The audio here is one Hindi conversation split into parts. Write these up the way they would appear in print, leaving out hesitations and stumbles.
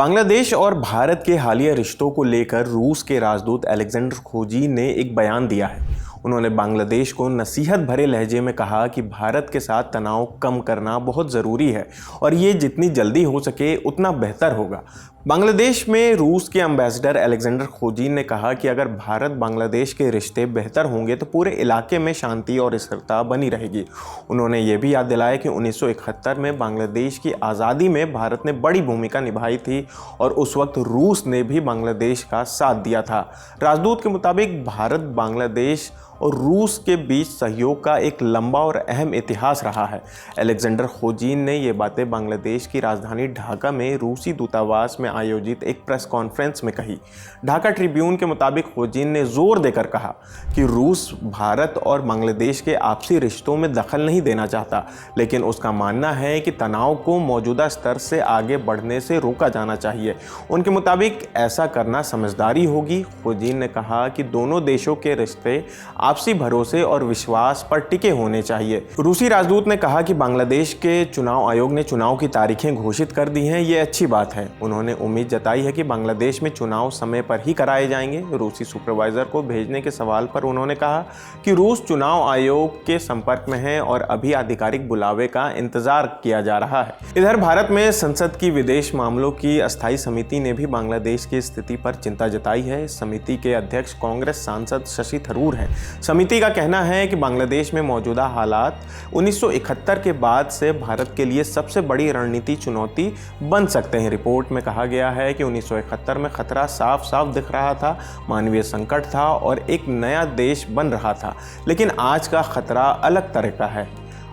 बांग्लादेश और भारत के हालिया रिश्तों को लेकर रूस के राजदूत अलेक्जेंडर खोजीन ने एक बयान दिया है। उन्होंने बांग्लादेश को नसीहत भरे लहजे में कहा कि भारत के साथ तनाव कम करना बहुत ज़रूरी है और ये जितनी जल्दी हो सके उतना बेहतर होगा। बांग्लादेश में रूस के एम्बेसडर अलेक्जेंडर खोजीन ने कहा कि अगर भारत बांग्लादेश के रिश्ते बेहतर होंगे तो पूरे इलाके में शांति और स्थिरता बनी रहेगी। उन्होंने ये भी याद दिलाया कि 1971 में बांग्लादेश की आज़ादी में भारत ने बड़ी भूमिका निभाई थी और उस वक्त रूस ने भी बांग्लादेश का साथ दिया था। राजदूत के मुताबिक भारत बांग्लादेश और रूस के बीच सहयोग का एक लंबा और अहम इतिहास रहा है। अलेक्जेंडर खोजीन ने ये बातें बांग्लादेश की राजधानी ढाका में रूसी दूतावास में आयोजित एक प्रेस कॉन्फ्रेंस में कही। ढाका ट्रिब्यून के मुताबिक खोजीन ने जोर देकर कहा कि रूस भारत और बांग्लादेश के आपसी रिश्तों में दखल नहीं देना चाहता, लेकिन उसका मानना है कि तनाव को मौजूदा स्तर से आगे बढ़ने से रोका जाना चाहिए। उनके मुताबिक ऐसा करना समझदारी होगी। खोजीन ने कहा कि दोनों देशों के रिश्ते आपसी भरोसे और विश्वास पर टिके होने चाहिए। रूसी राजदूत ने कहा कि बांग्लादेश के चुनाव आयोग ने चुनाव की तारीखें घोषित कर दी हैं, ये अच्छी बात है। उन्होंने उम्मीद जताई है कि बांग्लादेश में चुनाव समय पर ही कराए जाएंगे। रूसी सुपरवाइजर को भेजने के सवाल पर उन्होंने कहा कि रूस चुनाव आयोग के संपर्क में है और अभी आधिकारिक बुलावे का इंतजार किया जा रहा है। इधर भारत में संसद की विदेश मामलों की अस्थायी समिति ने भी बांग्लादेश की स्थिति पर चिंता जताई है। समिति के अध्यक्ष कांग्रेस सांसद शशि थरूर हैं। समिति का कहना है कि बांग्लादेश में मौजूदा हालात 1971 के बाद से भारत के लिए सबसे बड़ी रणनीति चुनौती बन सकते हैं। रिपोर्ट में कहा गया है कि 1971 में खतरा साफ साफ दिख रहा था, मानवीय संकट था और एक नया देश बन रहा था, लेकिन आज का खतरा अलग तरह का है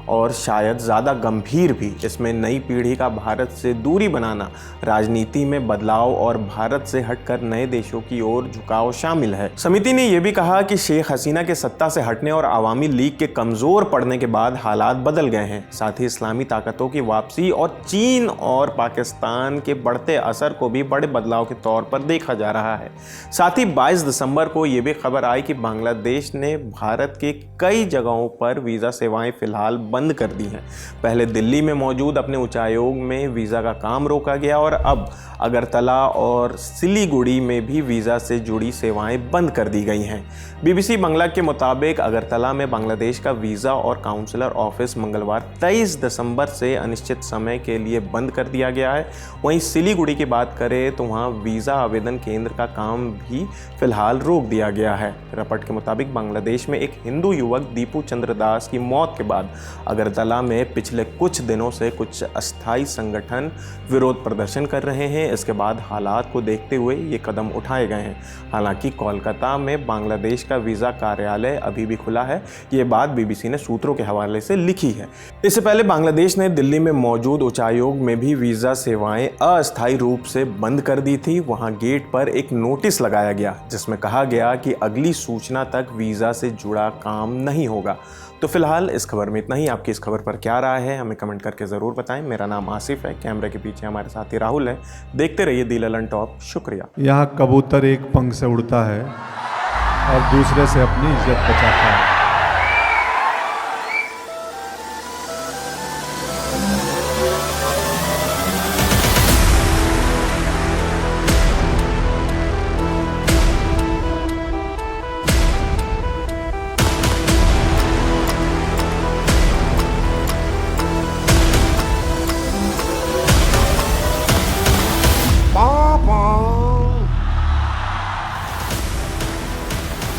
और शायद ज़्यादा गंभीर भी। इसमें नई पीढ़ी का भारत से दूरी बनाना, राजनीति में बदलाव और भारत से हटकर नए देशों की ओर झुकाव शामिल है। समिति ने यह भी कहा कि शेख हसीना के सत्ता से हटने और आवामी लीग के कमज़ोर पड़ने के बाद हालात बदल गए हैं। साथ ही इस्लामी ताकतों की वापसी और चीन और पाकिस्तान के बढ़ते असर को भी बड़े बदलाव के तौर पर देखा जा रहा है। साथ ही 22 दिसंबर को यह भी खबर आई कि बांग्लादेश ने भारत के कई जगहों पर वीज़ा सेवाएं फिलहाल बंद कर दी हैं। पहले दिल्ली में मौजूद अपने उच्चायोग में वीज़ा का काम रोका गया और अब अगरतला और सिलीगुड़ी में भी वीज़ा से जुड़ी सेवाएं बंद कर दी गई हैं। बीबीसी बांग्ला के मुताबिक अगरतला में बांग्लादेश का वीज़ा और काउंसलर ऑफिस मंगलवार 23 दिसंबर से अनिश्चित समय के लिए बंद कर दिया गया है। वहीं सिलीगुड़ी की बात करें तो वहाँ वीज़ा आवेदन केंद्र का काम भी फिलहाल रोक दिया गया है। रिपोर्ट के मुताबिक बांग्लादेश में एक हिंदू युवक दीपू चंद्र दास की मौत के बाद अगरतला में पिछले कुछ दिनों से कुछ अस्थायी संगठन विरोध प्रदर्शन कर रहे हैं। इसके बाद हालात को देखते हुए ये कदम उठाए गए हैं। हालांकि कोलकाता में बांग्लादेश का वीज़ा कार्यालय अभी भी खुला है। ये बात बीबीसी ने सूत्रों के हवाले से लिखी है। इससे पहले बांग्लादेश ने दिल्ली में मौजूद उच्चायोग में भी वीज़ा सेवाएं अस्थायी रूप से बंद कर दी थी। वहां गेट पर एक नोटिस लगाया गया जिसमें कहा गया कि अगली सूचना तक वीज़ा से जुड़ा काम नहीं होगा। तो फिलहाल इस खबर में इतना ही। आपकी इस खबर पर क्या राय है हमें कमेंट करके ज़रूर बताएं। मेरा नाम आसिफ है, कैमरे के पीछे हमारे साथी राहुल है। देखते रहिए दी ललन टॉप। शुक्रिया। यहाँ कबूतर एक पंख से उड़ता है और दूसरे से अपनी इज्जत बचाता है।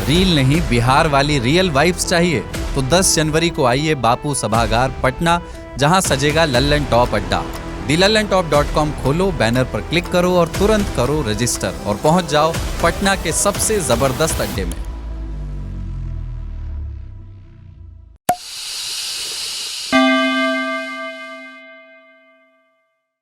रील नहीं, बिहार वाली रियल वाइब्स चाहिए तो 10 जनवरी को आइए बापू सभागार पटना, जहां सजेगा लल्लन टॉप अड्डा। dilallantop.com खोलो, बैनर पर क्लिक करो और तुरंत करो रजिस्टर और पहुंच जाओ पटना के सबसे जबरदस्त अड्डे में।